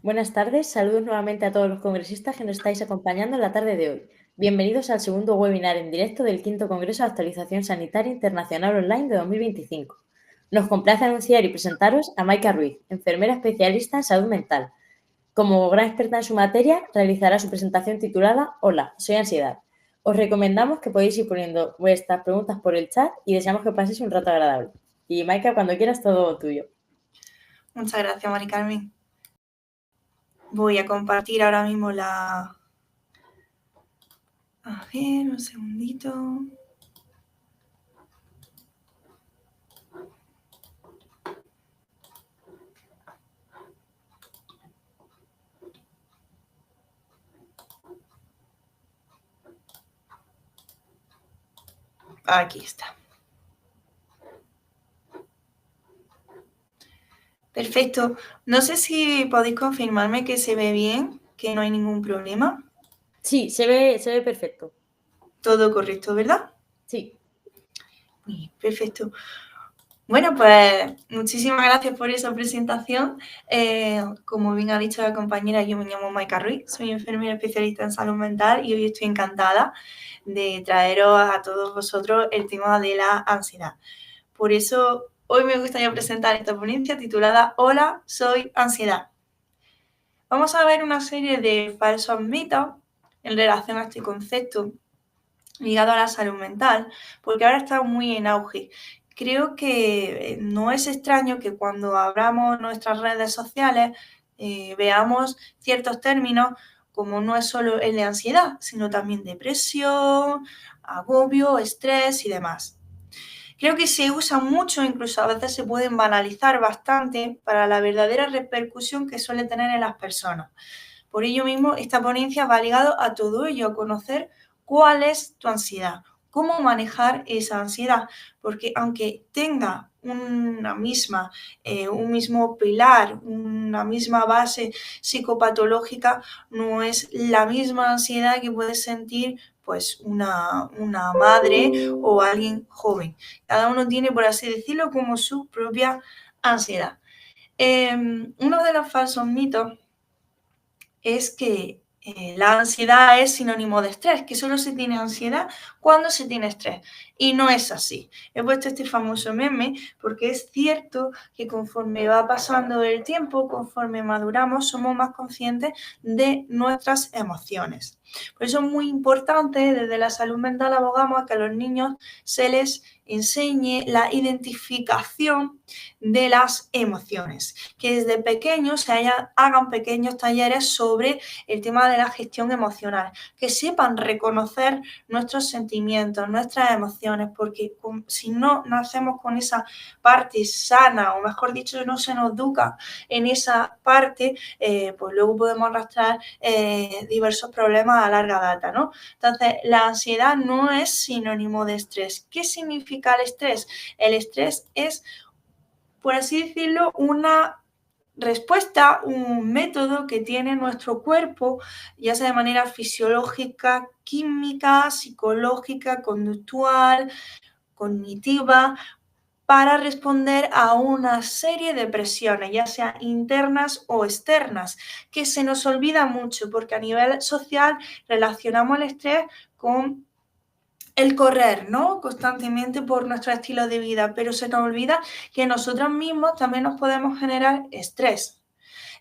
Buenas tardes, saludos nuevamente a todos los congresistas que nos estáis acompañando en la tarde de hoy. Bienvenidos al segundo webinar en directo del quinto Congreso de Actualización Sanitaria Internacional Online de 2025. Nos complace anunciar y presentaros a Maika Ruiz, enfermera especialista en salud mental. Como gran experta en su materia, realizará su presentación titulada Hola, soy ansiedad. Os recomendamos que podéis ir poniendo vuestras preguntas por el chat y deseamos que paséis un rato agradable. Y Maika, cuando quieras, todo tuyo. Muchas gracias, Mari Carmen. Voy a compartir ahora mismo la... A ver, un segundito. Aquí está. Perfecto. No sé si podéis confirmarme que se ve bien, que no hay ningún problema. Sí, se ve perfecto. Todo correcto, ¿verdad? Sí. Perfecto. Bueno, pues muchísimas gracias por esa presentación. Como bien ha dicho la compañera, yo me llamo Maika Ruiz, soy enfermera especialista en salud mental y hoy estoy encantada de traeros a todos vosotros el tema de la ansiedad. Por eso hoy me gustaría presentar esta ponencia titulada Hola, soy ansiedad. Vamos a ver una serie de falsos mitos en relación a este concepto ligado a la salud mental, porque ahora está muy en auge. Creo que no es extraño que cuando abramos nuestras redes sociales veamos ciertos términos como no es solo el de ansiedad, sino también depresión, agobio, estrés y demás. Creo que se usa mucho, incluso a veces se pueden banalizar bastante para la verdadera repercusión que suele tener en las personas. Por ello mismo, esta ponencia va ligado a todo ello, a conocer cuál es tu ansiedad, cómo manejar esa ansiedad, porque aunque tenga un mismo pilar, una misma base psicopatológica, no es la misma ansiedad que puede sentir pues una madre o alguien joven. Cada uno tiene, por así decirlo, como su propia ansiedad. Uno de los falsos mitos es que la ansiedad es sinónimo de estrés, que solo se tiene ansiedad cuando se tiene estrés. Y no es así. He puesto este famoso meme porque es cierto que conforme va pasando el tiempo, conforme maduramos, somos más conscientes de nuestras emociones. Por eso es muy importante, desde la salud mental abogamos a que a los niños se les enseñe la identificación de las emociones, que desde pequeños hagan pequeños talleres sobre el tema de la gestión emocional, que sepan reconocer nuestros sentimientos, nuestras emociones, porque si no nacemos con esa parte sana, o mejor dicho, no se nos educa en esa parte, pues luego podemos arrastrar diversos problemas a larga data, ¿no? Entonces, la ansiedad no es sinónimo de estrés. ¿Qué significa el estrés? El estrés es, por así decirlo, una respuesta, un método que tiene nuestro cuerpo, ya sea de manera fisiológica, química, psicológica, conductual, cognitiva, para responder a una serie de presiones, ya sea internas o externas, que se nos olvida mucho porque a nivel social relacionamos el estrés con el correr, ¿no? Constantemente por nuestro estilo de vida, pero se nos olvida que nosotros mismos también nos podemos generar estrés,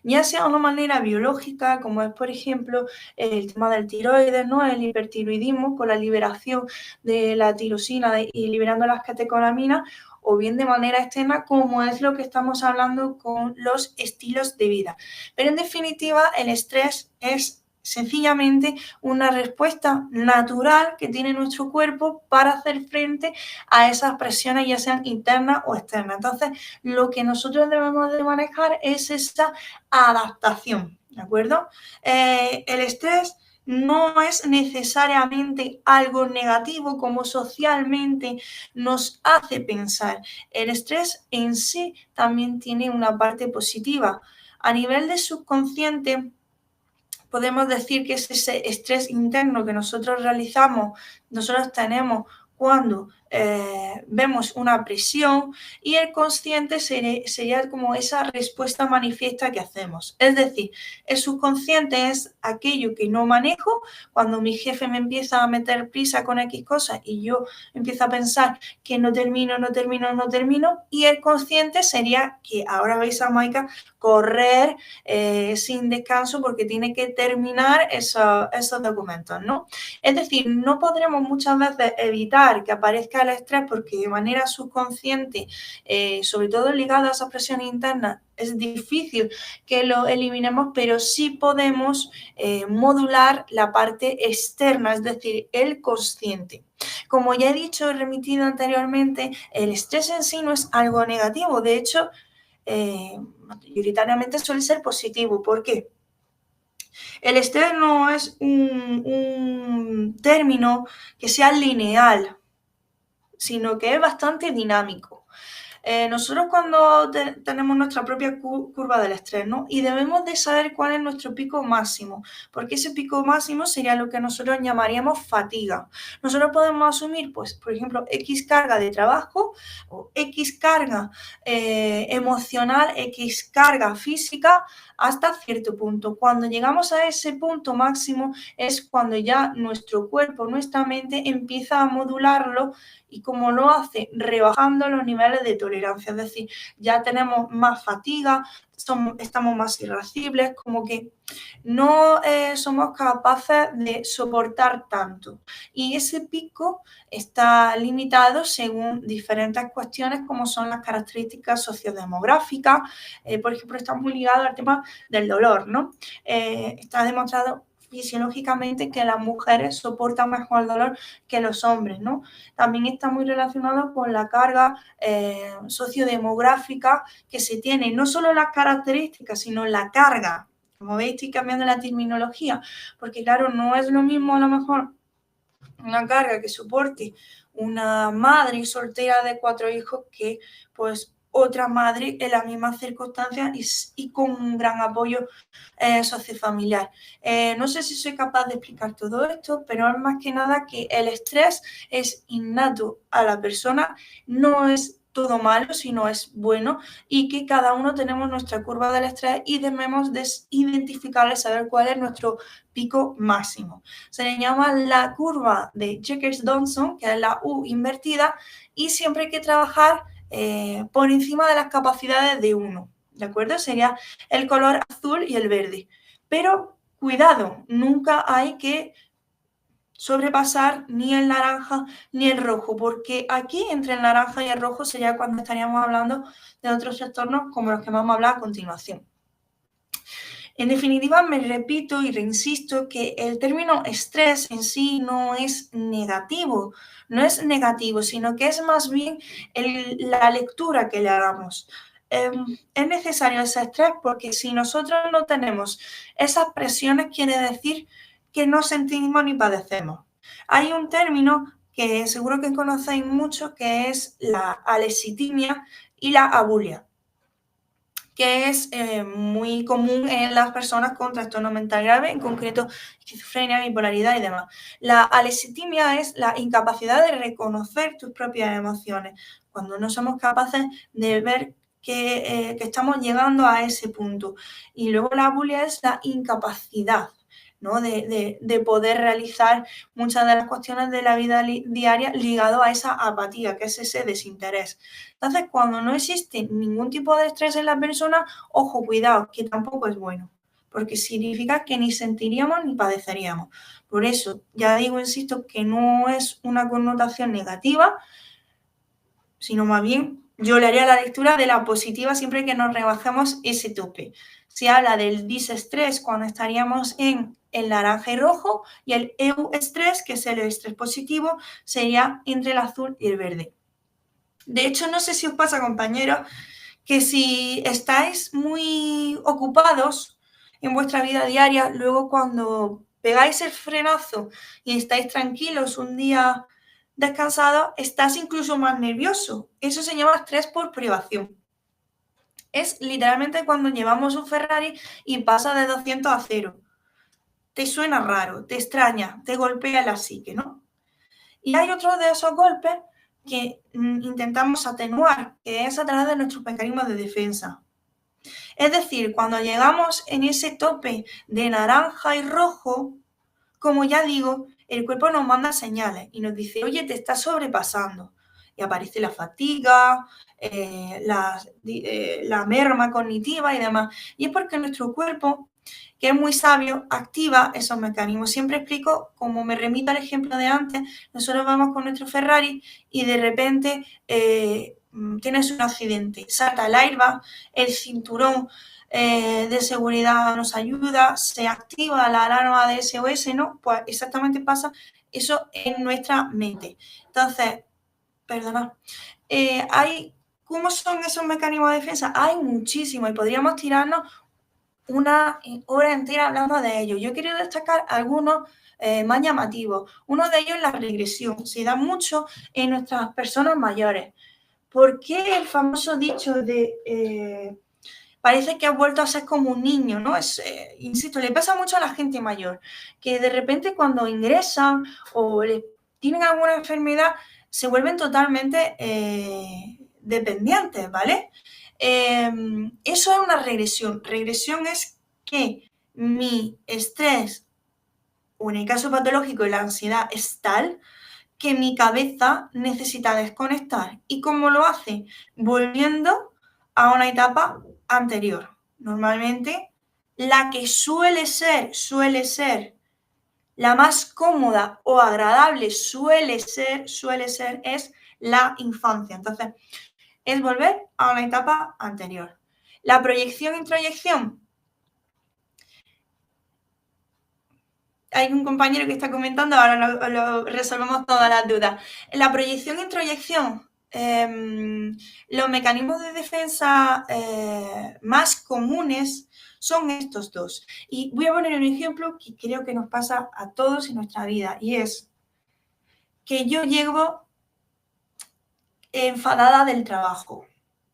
ya sea de una manera biológica, como es, por ejemplo, el tema del tiroides, ¿no? El hipertiroidismo con la liberación de la tirosina y liberando las catecolaminas, o bien de manera externa, como es lo que estamos hablando con los estilos de vida. Pero en definitiva, el estrés es sencillamente una respuesta natural que tiene nuestro cuerpo para hacer frente a esas presiones, ya sean internas o externas. Entonces, lo que nosotros debemos de manejar es esa adaptación, ¿de acuerdo? El estrés no es necesariamente algo negativo como socialmente nos hace pensar. El estrés en sí también tiene una parte positiva. A nivel de subconsciente, podemos decir que es ese estrés interno que nosotros tenemos cuando vemos una presión y el consciente sería como esa respuesta manifiesta que hacemos. Es decir, el subconsciente es aquello que no manejo. Cuando mi jefe me empieza a meter prisa con X cosas y yo empiezo a pensar que no termino, y el consciente sería que ahora veis a Maika correr sin descanso porque tiene que terminar esos documentos, ¿no? Es decir, no podremos muchas veces evitar que aparezca el estrés porque de manera subconsciente, sobre todo ligado a esas presiones internas, es difícil que lo eliminemos, pero sí podemos modular la parte externa, es decir, el consciente. Como ya he dicho, he remitido anteriormente, el estrés en sí no es algo negativo, de hecho, mayoritariamente suele ser positivo. ¿Por qué? El estrés no es un término que sea lineal, sino que es bastante dinámico. Nosotros cuando tenemos nuestra propia curva del estrés, ¿no? Y debemos de saber cuál es nuestro pico máximo, porque ese pico máximo sería lo que nosotros llamaríamos fatiga. Nosotros podemos asumir, pues, por ejemplo, X carga de trabajo o X carga emocional, X carga física hasta cierto punto. Cuando llegamos a ese punto máximo es cuando ya nuestro cuerpo, nuestra mente empieza a modularlo. ¿Y cómo lo hace? Rebajando los niveles de tolerancia, es decir, ya tenemos más fatiga, estamos más irascibles, como que no somos capaces de soportar tanto. Y ese pico está limitado según diferentes cuestiones como son las características sociodemográficas. Por ejemplo, está muy ligado al tema del dolor, ¿no? Está demostrado fisiológicamente que las mujeres soportan mejor el dolor que los hombres, ¿no? También está muy relacionado con la carga sociodemográfica que se tiene, no solo las características, sino la carga. Como veis, estoy cambiando la terminología, porque claro, no es lo mismo a lo mejor una carga que soporte una madre soltera de 4 hijos que pues otra madre en las mismas circunstancias y con un gran apoyo sociofamiliar. No sé si soy capaz de explicar todo esto, pero es más que nada que el estrés es innato a la persona, no es todo malo, sino es bueno, y que cada uno tenemos nuestra curva del estrés y debemos identificar y saber cuál es nuestro pico máximo. Se le llama la curva de Jekers-Dodson, que es la U invertida, y siempre hay que trabajar por encima de las capacidades de uno, ¿de acuerdo? Sería el color azul y el verde. Pero cuidado, nunca hay que sobrepasar ni el naranja ni el rojo, porque aquí entre el naranja y el rojo sería cuando estaríamos hablando de otros trastornos como los que vamos a hablar a continuación. En definitiva, me repito y reinsisto que el término estrés en sí no es negativo, sino que es más bien la lectura que le hagamos. Es necesario ese estrés porque si nosotros no tenemos esas presiones, quiere decir que no sentimos ni padecemos. Hay un término que seguro que conocéis mucho, que es la alexitimia y la abulia, que es muy común en las personas con trastorno mental grave, en concreto esquizofrenia, bipolaridad y demás. La alexitimia es la incapacidad de reconocer tus propias emociones, cuando no somos capaces de ver que estamos llegando a ese punto. Y luego la abulia es la incapacidad, ¿no? de poder realizar muchas de las cuestiones de la vida diaria ligado a esa apatía, que es ese desinterés. Entonces, cuando no existe ningún tipo de estrés en la persona, ojo, cuidado, que tampoco es bueno, porque significa que ni sentiríamos ni padeceríamos. Por eso, ya digo, insisto, que no es una connotación negativa, sino más bien yo le haría la lectura de la positiva siempre que nos rebajemos ese tope. Se habla del disestrés cuando estaríamos en el naranja y rojo, y el eustrés, que es el estrés positivo, sería entre el azul y el verde. De hecho, no sé si os pasa, compañeros, que si estáis muy ocupados en vuestra vida diaria, luego cuando pegáis el frenazo y estáis tranquilos un día descansado, estás incluso más nervioso. Eso se llama estrés por privación. Es literalmente cuando llevamos un Ferrari y pasa de 200 a 0. Te suena raro, te extraña, te golpea la psique, ¿no? Y hay otro de esos golpes que intentamos atenuar, que es a través de nuestros mecanismos de defensa. Es decir, cuando llegamos en ese tope de naranja y rojo, como ya digo, el cuerpo nos manda señales y nos dice, oye, te estás sobrepasando. Y aparece la fatiga, la merma cognitiva y demás. Y es porque nuestro cuerpo, que es muy sabio, activa esos mecanismos. Siempre explico, como me remito al ejemplo de antes, nosotros vamos con nuestro Ferrari y de repente tienes un accidente, salta el airbag, el cinturón de seguridad nos ayuda, se activa la alarma de SOS, ¿no? Pues exactamente pasa eso en nuestra mente. Entonces, perdona, ¿cómo son esos mecanismos de defensa? Hay muchísimos y podríamos tirarnos una hora entera hablando de ellos. Yo quiero destacar algunos más llamativos. Uno de ellos es la regresión. Se da mucho en nuestras personas mayores. ¿Por qué el famoso dicho de parece que has vuelto a ser como un niño, ¿no? Insisto, le pasa mucho a la gente mayor, que de repente cuando ingresan o tienen alguna enfermedad, se vuelven totalmente dependientes, ¿vale? Eso es una regresión. Regresión es que mi estrés, o en el caso patológico, la ansiedad es tal que mi cabeza necesita desconectar. ¿Y cómo lo hace? Volviendo a una etapa anterior. Normalmente, la que suele ser la más cómoda o agradable, es la infancia. Entonces, es volver a una etapa anterior. La proyección-introyección. Hay un compañero que está comentando, ahora lo resolvemos todas las dudas. La proyección-introyección, los mecanismos de defensa más comunes son estos dos. Y voy a poner un ejemplo que creo que nos pasa a todos en nuestra vida, y es que yo llego enfadada del trabajo.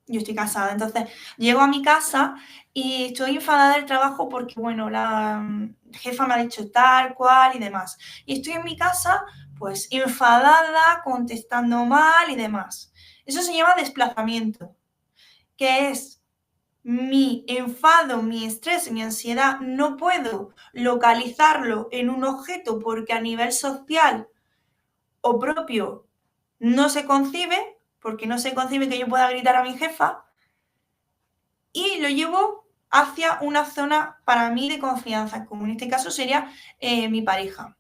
Yo estoy casada, entonces llego a mi casa y estoy enfadada del trabajo porque, bueno, la jefa me ha dicho tal, cual y demás. Y estoy en mi casa, pues, enfadada, contestando mal y demás. Eso se llama desplazamiento, que es mi enfado, mi estrés, mi ansiedad, no puedo localizarlo en un objeto porque a nivel social o propio no se concibe, porque no se concibe que yo pueda gritar a mi jefa, y lo llevo hacia una zona para mí de confianza, como en este caso sería mi pareja.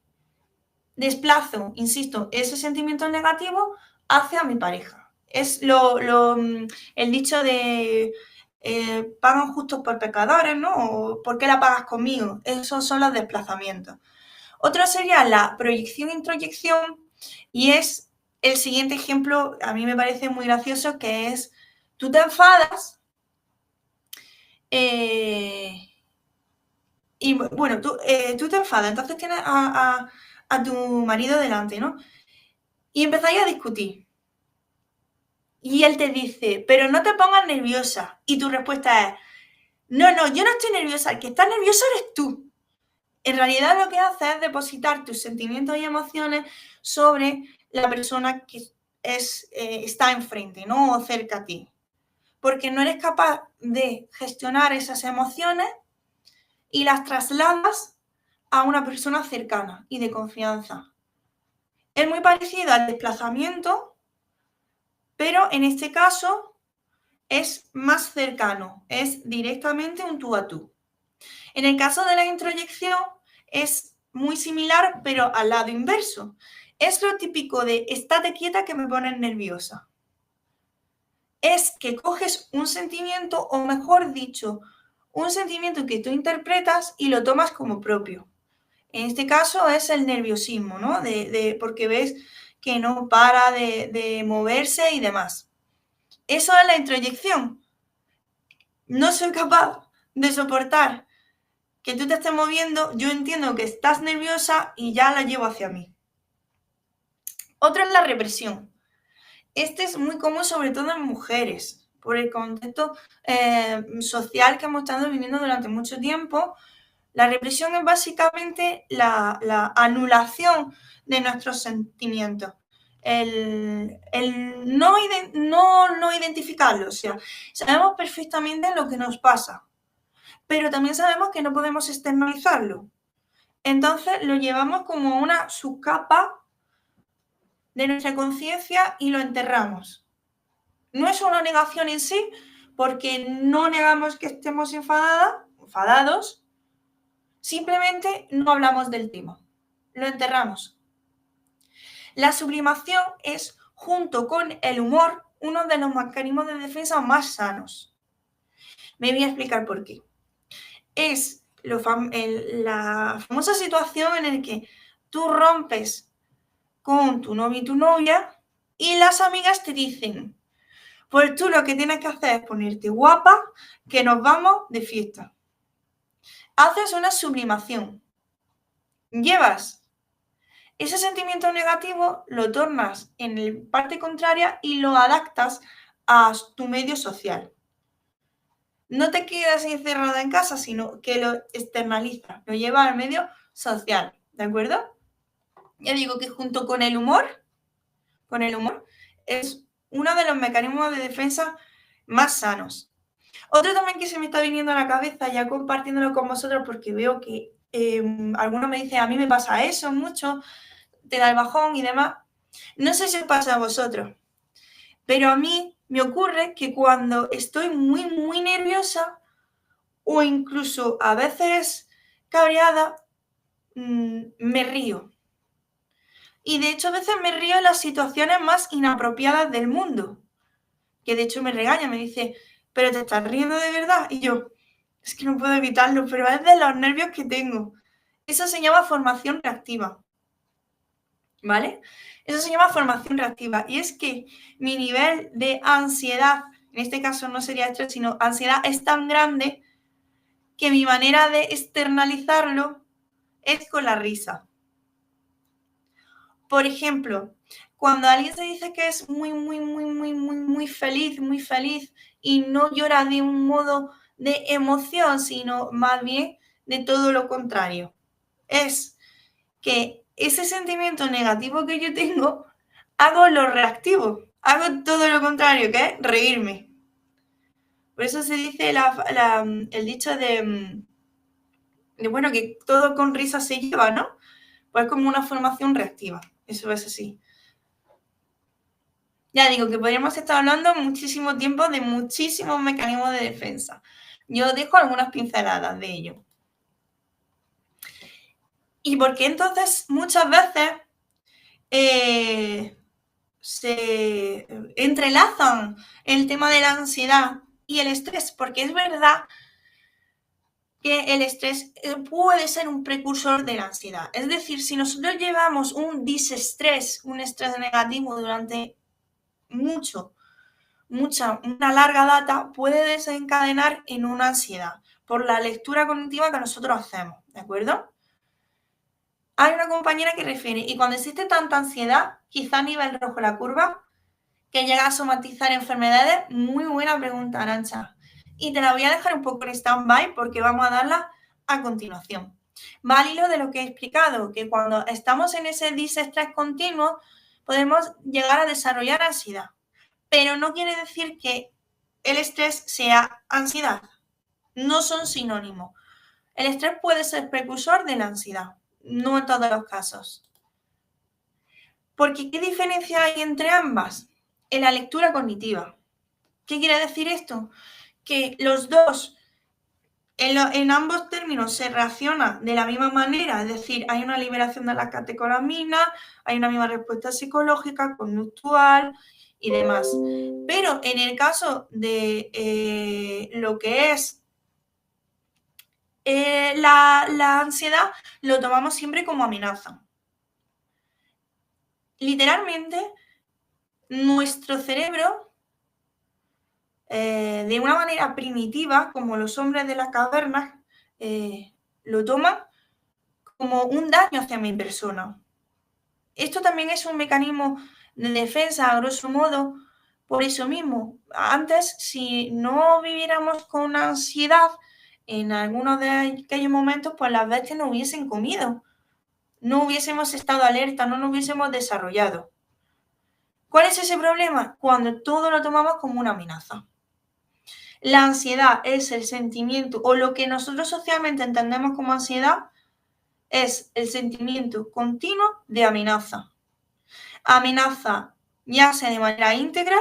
Desplazo, insisto, ese sentimiento negativo hacia mi pareja. Es el dicho de pagan justos por pecadores, ¿no? O ¿por qué la pagas conmigo? Esos son los desplazamientos. Otro sería la proyección-introyección, y es el siguiente ejemplo, a mí me parece muy gracioso, que es, tú te enfadas y bueno, tú te enfadas, entonces tienes a tu marido delante, ¿no? Y empezáis a discutir. Y él te dice, pero no te pongas nerviosa. Y tu respuesta es, no, yo no estoy nerviosa, el que está nervioso eres tú. En realidad lo que haces es depositar tus sentimientos y emociones sobre la persona que está enfrente, ¿no? O cerca a ti. Porque no eres capaz de gestionar esas emociones y las trasladas a una persona cercana y de confianza. Es muy parecido al desplazamiento, pero en este caso es más cercano, es directamente un tú a tú. En el caso de la introyección es muy similar, pero al lado inverso. Es lo típico de estate quieta que me pones nerviosa. Es que coges un sentimiento, o mejor dicho, un sentimiento que tú interpretas y lo tomas como propio. En este caso es el nerviosismo, ¿no? Porque ves que no para de moverse y demás. Eso es la introyección. No soy capaz de soportar que tú te estés moviendo, yo entiendo que estás nerviosa y ya la llevo hacia mí. Otro es la represión. Este es muy común, sobre todo en mujeres, por el contexto social que hemos estado viviendo durante mucho tiempo. La represión es básicamente la anulación de nuestros sentimientos. el no identificarlo. O sea, sabemos perfectamente lo que nos pasa, pero también sabemos que no podemos externalizarlo. Entonces lo llevamos como una subcapa de nuestra conciencia y lo enterramos. No es una negación en sí, porque no negamos que estemos enfadados, simplemente no hablamos del tema, lo enterramos. La sublimación es, junto con el humor, uno de los mecanismos de defensa más sanos. Me voy a explicar por qué. Es la famosa situación en la que tú rompes con tu novio y tu novia y las amigas te dicen, pues tú lo que tienes que hacer es ponerte guapa, que nos vamos de fiesta. Haces una sublimación. Llevas ese sentimiento negativo, lo tornas en la parte contraria y lo adaptas a tu medio social. No te quedas encerrada en casa, sino que lo externalizas, lo llevas al medio social, ¿de acuerdo? Ya digo que junto con el humor, es uno de los mecanismos de defensa más sanos. Otro también que se me está viniendo a la cabeza, ya compartiéndolo con vosotros, porque veo que algunos me dicen, a mí me pasa eso mucho, te da el bajón y demás. No sé si os pasa a vosotros, pero a mí me ocurre que cuando estoy muy, muy nerviosa o incluso a veces cabreada, me río. Y de hecho a veces me río en las situaciones más inapropiadas del mundo. Que de hecho me regaña, me dice, ¿pero te estás riendo de verdad? Y yo, es que no puedo evitarlo, pero es de los nervios que tengo. Eso se llama formación reactiva. ¿Vale? Eso se llama formación reactiva. Y es que mi nivel de ansiedad, en este caso no sería estrés, sino ansiedad, es tan grande que mi manera de externalizarlo es con la risa. Por ejemplo, cuando alguien se dice que es muy feliz y no llora de un modo de emoción, sino más bien de todo lo contrario. Es que ese sentimiento negativo que yo tengo, hago lo reactivo, hago todo lo contrario, que es reírme. Por eso se dice el dicho de, bueno, que todo con risa se lleva, ¿no? Pues como una formación reactiva, eso es así. Ya digo que podríamos estar hablando muchísimo tiempo de muchísimos mecanismos de defensa. Yo dejo algunas pinceladas de ello. ¿Y por qué entonces muchas veces se entrelazan el tema de la ansiedad y el estrés? Porque es verdad que el estrés puede ser un precursor de la ansiedad. Es decir, si nosotros llevamos un disestrés, un estrés negativo durante una larga data, puede desencadenar en una ansiedad por la lectura cognitiva que nosotros hacemos, ¿de acuerdo? Hay una compañera que refiere, y cuando existe tanta ansiedad, quizá a nivel rojo de la curva, que llega a somatizar enfermedades. Muy buena pregunta, Arantxa. Y te la voy a dejar un poco en stand-by porque vamos a darla a continuación. Va al hilo de lo que he explicado, que cuando estamos en ese disestrés continuo, podemos llegar a desarrollar ansiedad. Pero no quiere decir que el estrés sea ansiedad. No son sinónimos. El estrés puede ser precursor de la ansiedad, no en todos los casos. Porque ¿qué diferencia hay entre ambas? En la lectura cognitiva. ¿Qué quiere decir esto? Que los dos, en ambos términos, se reacciona de la misma manera, es decir, hay una liberación de la catecolamina, hay una misma respuesta psicológica, conductual y demás. Pero en el caso de lo que es la ansiedad, lo tomamos siempre como amenaza. Literalmente, nuestro cerebro, de una manera primitiva, como los hombres de las cavernas, lo toman como un daño hacia mi persona. Esto también es un mecanismo de defensa, a grosso modo, por eso mismo. Antes, si no viviéramos con ansiedad en algunos de aquellos momentos, pues las bestias no hubiesen comido, no hubiésemos estado alerta, no nos hubiésemos desarrollado. ¿Cuál es ese problema? Cuando todo lo tomamos como una amenaza. La ansiedad es el sentimiento, o lo que nosotros socialmente entendemos como ansiedad, es el sentimiento continuo de amenaza. Amenaza ya sea de manera íntegra,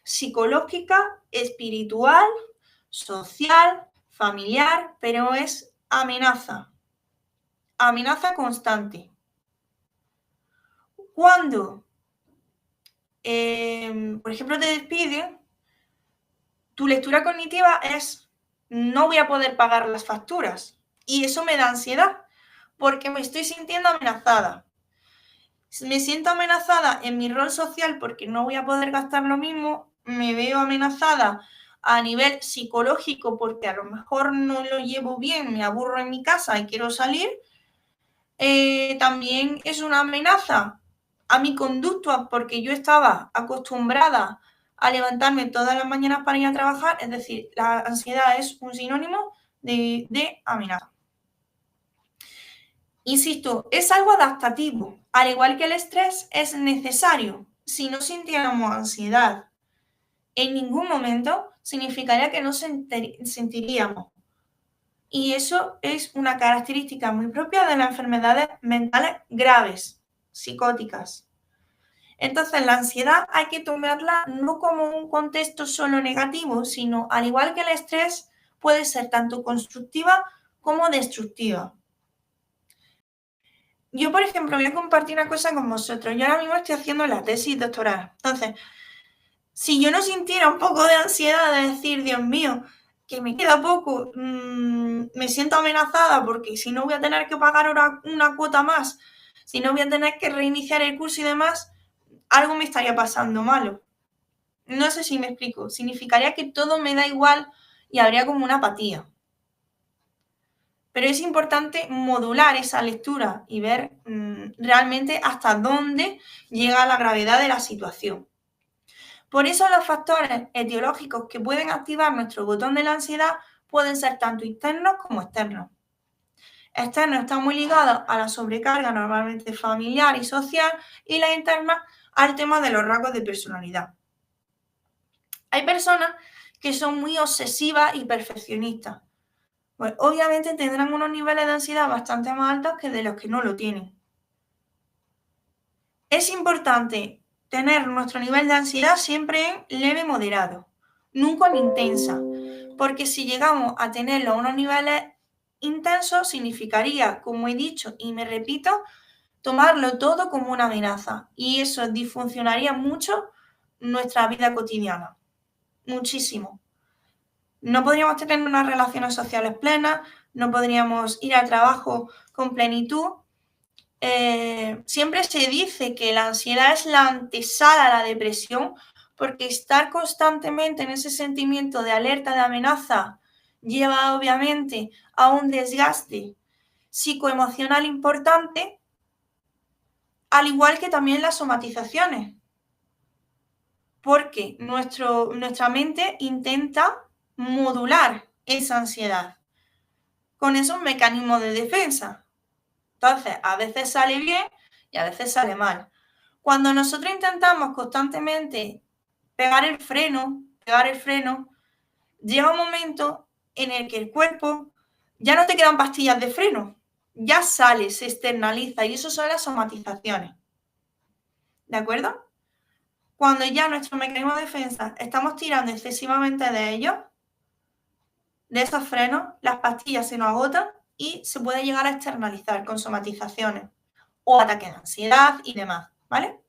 psicológica, espiritual, social, familiar, pero es amenaza. Amenaza constante. Cuando, por ejemplo, te despiden, tu lectura cognitiva es: no voy a poder pagar las facturas. Y eso me da ansiedad, porque me estoy sintiendo amenazada. Me siento amenazada en mi rol social porque no voy a poder gastar lo mismo, me veo amenazada a nivel psicológico porque a lo mejor no lo llevo bien, me aburro en mi casa y quiero salir. También es una amenaza a mi conducta porque yo estaba acostumbrada a levantarme todas las mañanas para ir a trabajar. Es decir, la ansiedad es un sinónimo de amenaza. Insisto, es algo adaptativo. Al igual que el estrés, es necesario. Si no sintiéramos ansiedad en ningún momento, significaría que no sentiríamos. Y eso es una característica muy propia de las enfermedades mentales graves, psicóticas. Entonces, la ansiedad hay que tomarla no como un contexto solo negativo, sino, al igual que el estrés, puede ser tanto constructiva como destructiva. Yo, por ejemplo, voy a compartir una cosa con vosotros. Yo ahora mismo estoy haciendo la tesis doctoral. Entonces, si yo no sintiera un poco de ansiedad de decir, Dios mío, que me queda poco, me siento amenazada porque si no voy a tener que pagar una cuota más, si no voy a tener que reiniciar el curso y demás, algo me estaría pasando malo. No sé si me explico. Significaría que todo me da igual y habría como una apatía. Pero es importante modular esa lectura y ver realmente hasta dónde llega la gravedad de la situación. Por eso los factores etiológicos que pueden activar nuestro botón de la ansiedad pueden ser tanto internos como externos. Externos están muy ligados a la sobrecarga normalmente familiar y social, y las internas al tema de los rasgos de personalidad. Hay personas que son muy obsesivas y perfeccionistas. Pues obviamente tendrán unos niveles de ansiedad bastante más altos que de los que no lo tienen. Es importante tener nuestro nivel de ansiedad siempre en leve moderado, nunca en intensa, porque si llegamos a tenerlo a unos niveles intensos, significaría, como he dicho y me repito, tomarlo todo como una amenaza, y eso disfuncionaría mucho nuestra vida cotidiana, muchísimo. No podríamos tener unas relaciones sociales plenas, no podríamos ir al trabajo con plenitud. Siempre se dice que la ansiedad es la antesala a la depresión, porque estar constantemente en ese sentimiento de alerta, de amenaza, lleva obviamente a un desgaste psicoemocional importante, al igual que también las somatizaciones, porque nuestra mente intenta modular esa ansiedad con esos mecanismos de defensa. Entonces, a veces sale bien y a veces sale mal. Cuando nosotros intentamos constantemente pegar el freno, llega un momento en el que el cuerpo ya no te quedan pastillas de freno, ya sale, se externaliza, y eso son las somatizaciones. ¿De acuerdo? Cuando ya nuestro mecanismo de defensa estamos tirando excesivamente de ellos, de esos frenos, las pastillas se nos agotan y se puede llegar a externalizar con somatizaciones o ataques de ansiedad y demás, ¿vale?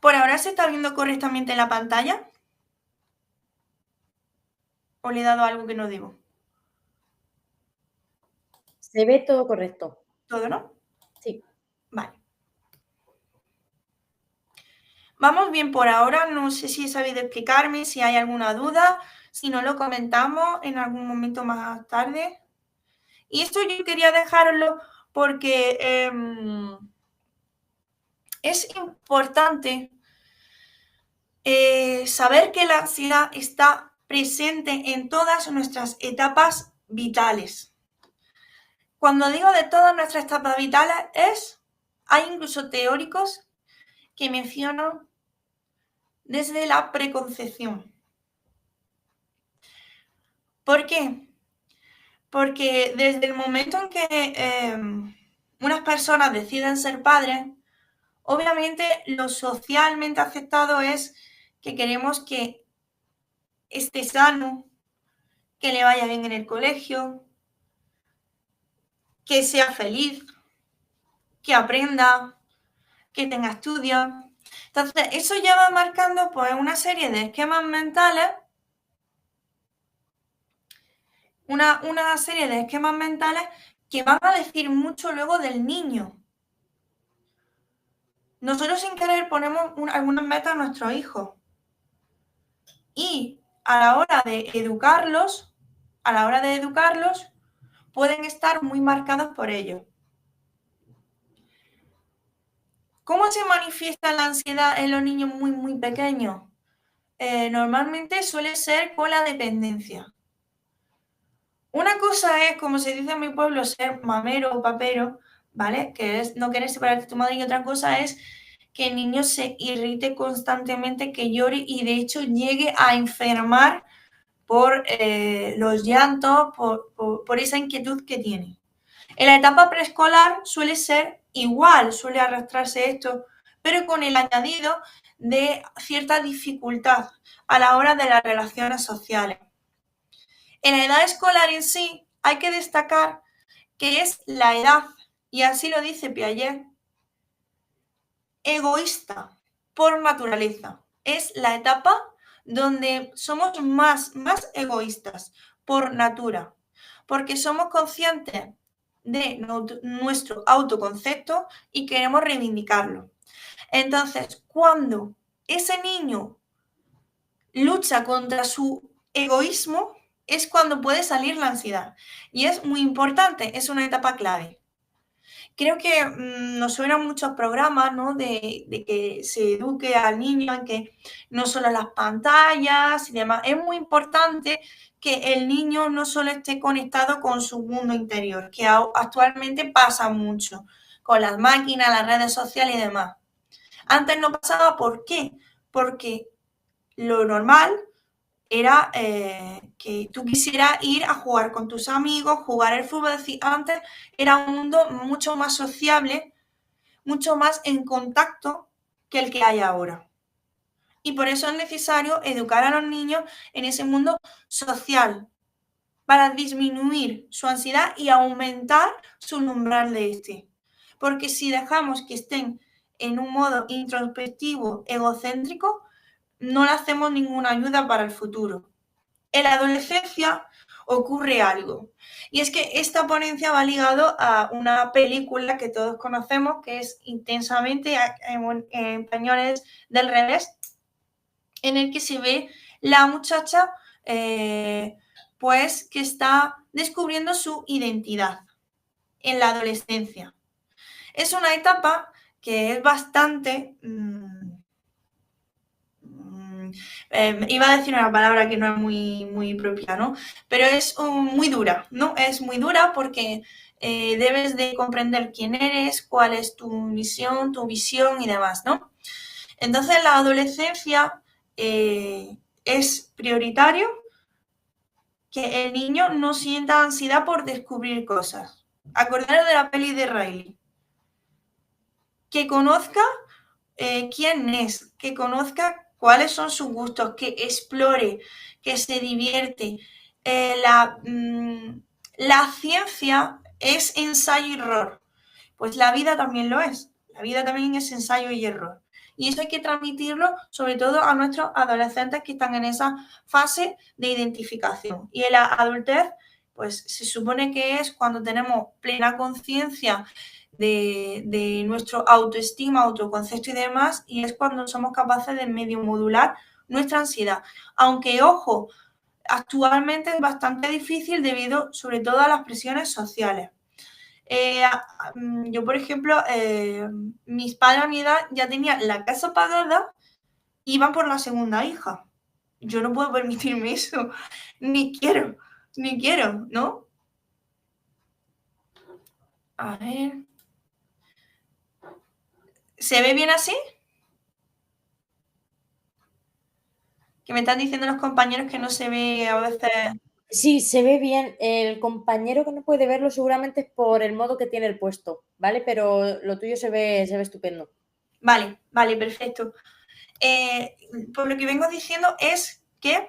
¿Por ahora se está viendo correctamente la pantalla? ¿O le he dado algo que no debo? Se ve todo correcto. ¿Todo, no? Sí. Vale. Vamos bien por ahora. No sé si he sabido explicarme, si hay alguna duda, si no lo comentamos en algún momento más tarde. Y esto yo quería dejarlo porque es importante saber que la ansiedad está presente en todas nuestras etapas vitales. Cuando digo de todas nuestras etapas vitales es hay incluso teóricos que mencionan desde la preconcepción. ¿Por qué? Porque desde el momento en que unas personas deciden ser padres, obviamente lo socialmente aceptado es que queremos que esté sano, que le vaya bien en el colegio, que sea feliz, que aprenda, que tenga estudios. Entonces, eso ya va marcando pues una serie de esquemas mentales, una serie de esquemas mentales que van a decir mucho luego del niño. Nosotros sin querer ponemos algunas metas a nuestros hijos y a la hora de educarlos, pueden estar muy marcados por ello. ¿Cómo se manifiesta la ansiedad en los niños muy pequeños? Normalmente suele ser con la dependencia. Una cosa es, como se dice en mi pueblo, ser mamero o papero, ¿vale? Que es no querer separarte de tu madre, y otra cosa es que el niño se irrite constantemente, que llore y de hecho llegue a enfermar por los llantos, por esa inquietud que tiene. En la etapa preescolar suele ser igual, suele arrastrarse esto, pero con el añadido de cierta dificultad a la hora de las relaciones sociales. En la edad escolar en sí hay que destacar que es la edad, y así lo dice Piaget, egoísta por naturaleza. Es la etapa donde somos más egoístas por natura, porque somos conscientes de nuestro autoconcepto y queremos reivindicarlo. Entonces, cuando ese niño lucha contra su egoísmo, es cuando puede salir la ansiedad. Y es muy importante, es una etapa clave. Creo que nos suenan muchos programas, ¿no? De que se eduque al niño en que no solo las pantallas y demás. Es muy importante que el niño no solo esté conectado con su mundo interior, que actualmente pasa mucho con las máquinas, las redes sociales y demás. Antes no pasaba, ¿por qué? Porque lo normal era que tú quisieras ir a jugar con tus amigos, jugar el fútbol. Es decir, antes era un mundo mucho más sociable, mucho más en contacto que el que hay ahora. Y por eso es necesario educar a los niños en ese mundo social, para disminuir su ansiedad y aumentar su umbral de este. Porque si dejamos que estén en un modo introspectivo, egocéntrico, no le hacemos ninguna ayuda para el futuro. En la adolescencia ocurre algo. Y es que esta ponencia va ligado a una película que todos conocemos, que es Intensamente, en español es Del revés, en el que se ve la muchacha pues que está descubriendo su identidad en la adolescencia. Es una etapa que es bastante... iba a decir una palabra que no es muy propia, ¿no? Pero es muy dura, ¿no? Es muy dura porque debes de comprender quién eres, cuál es tu misión, tu visión y demás, ¿no? Entonces, la adolescencia es prioritario que el niño no sienta ansiedad por descubrir cosas. Acordaros de la peli de Riley. Que conozca quién es, que conozca cuáles son sus gustos, que explore, que se divierte. La ciencia es ensayo y error. Pues la vida también lo es. La vida también es ensayo y error. Y eso hay que transmitirlo sobre todo a nuestros adolescentes que están en esa fase de identificación. Y en la adultez, pues se supone que es cuando tenemos plena conciencia de nuestro autoestima, autoconcepto y demás, y es cuando somos capaces de medio modular nuestra ansiedad. Aunque, ojo, actualmente es bastante difícil debido sobre todo a las presiones sociales. Yo, por ejemplo, mis padres a mi edad ya tenían la casa pagada y iban por la segunda hija. Yo no puedo permitirme eso, ni quiero, ¿no? A ver. ¿Se ve bien así? Que me están diciendo los compañeros que no se ve a veces. Sí, se ve bien. El compañero que no puede verlo seguramente es por el modo que tiene el puesto, ¿vale? Pero lo tuyo se ve estupendo. Vale, vale, perfecto. Pues lo que vengo diciendo es que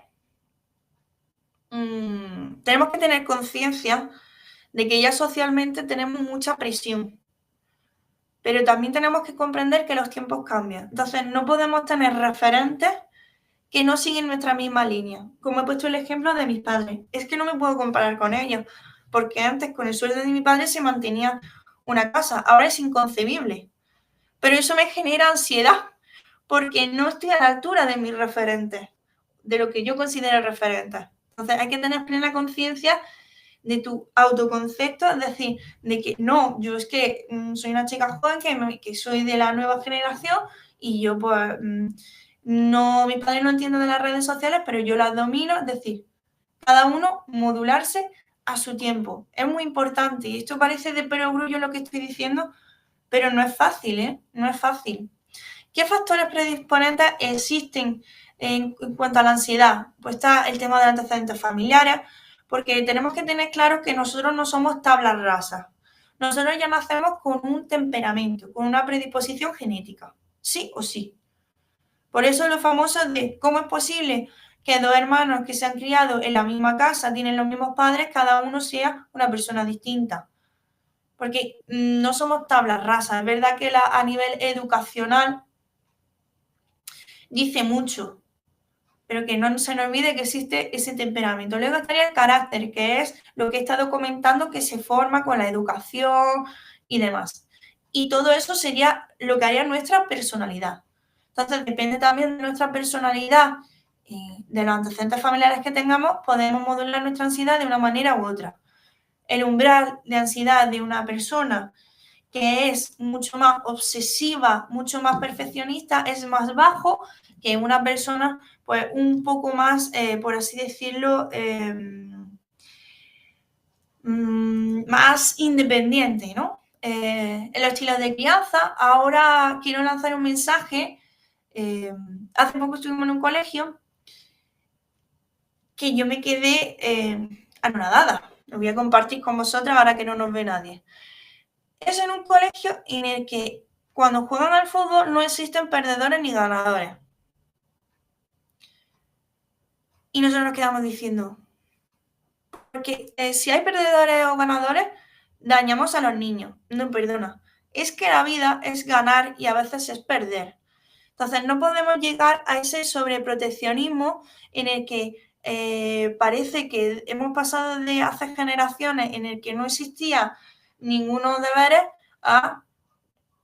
tenemos que tener conciencia de que ya socialmente tenemos mucha presión, pero también tenemos que comprender que los tiempos cambian. Entonces, no podemos tener referentes que no siguen nuestra misma línea. Como he puesto el ejemplo de mis padres, es que no me puedo comparar con ellos, porque antes con el sueldo de mi padre se mantenía una casa, ahora es inconcebible. Pero eso me genera ansiedad, porque no estoy a la altura de mis referentes, de lo que yo considero referentes. Entonces hay que tener plena conciencia de tu autoconcepto, es decir, de que no, yo es que soy una chica joven, que soy de la nueva generación y yo pues no, mis padres no entienden de las redes sociales, pero yo las domino, es decir, cada uno modularse a su tiempo. Es muy importante y esto parece de perogrullo lo que estoy diciendo, pero no es fácil, ¿eh? No es fácil. ¿Qué factores predisponentes existen en cuanto a la ansiedad? Pues está el tema de los antecedentes familiares, porque tenemos que tener claro que nosotros no somos tablas rasas. Nosotros ya nacemos con un temperamento, con una predisposición genética, sí o sí. Por eso lo famoso de cómo es posible que dos hermanos que se han criado en la misma casa, tienen los mismos padres, cada uno sea una persona distinta. Porque no somos tablas rasas. Es verdad que a nivel educacional dice mucho, pero que no se nos olvide que existe ese temperamento. Luego estaría el carácter, que es lo que he estado comentando, que se forma con la educación y demás. Y todo eso sería lo que haría nuestra personalidad. Entonces, depende también de nuestra personalidad y de los antecedentes familiares que tengamos, podemos modular nuestra ansiedad de una manera u otra. El umbral de ansiedad de una persona que es mucho más obsesiva, mucho más perfeccionista, es más bajo que una persona pues un poco más, por así decirlo, más independiente, ¿no? En los estilos de crianza, ahora quiero lanzar un mensaje. Hace poco estuvimos en un colegio que yo me quedé anonadada. Lo voy a compartir con vosotras ahora que no nos ve nadie. Es en un colegio en el que cuando juegan al fútbol no existen perdedores ni ganadores. Y nosotros nos quedamos diciendo, porque si hay perdedores o ganadores, dañamos a los niños. No, perdona. Es que la vida es ganar y a veces es perder. Entonces no podemos llegar a ese sobreproteccionismo en el que parece que hemos pasado de hace generaciones en el que no existía ninguno deberes a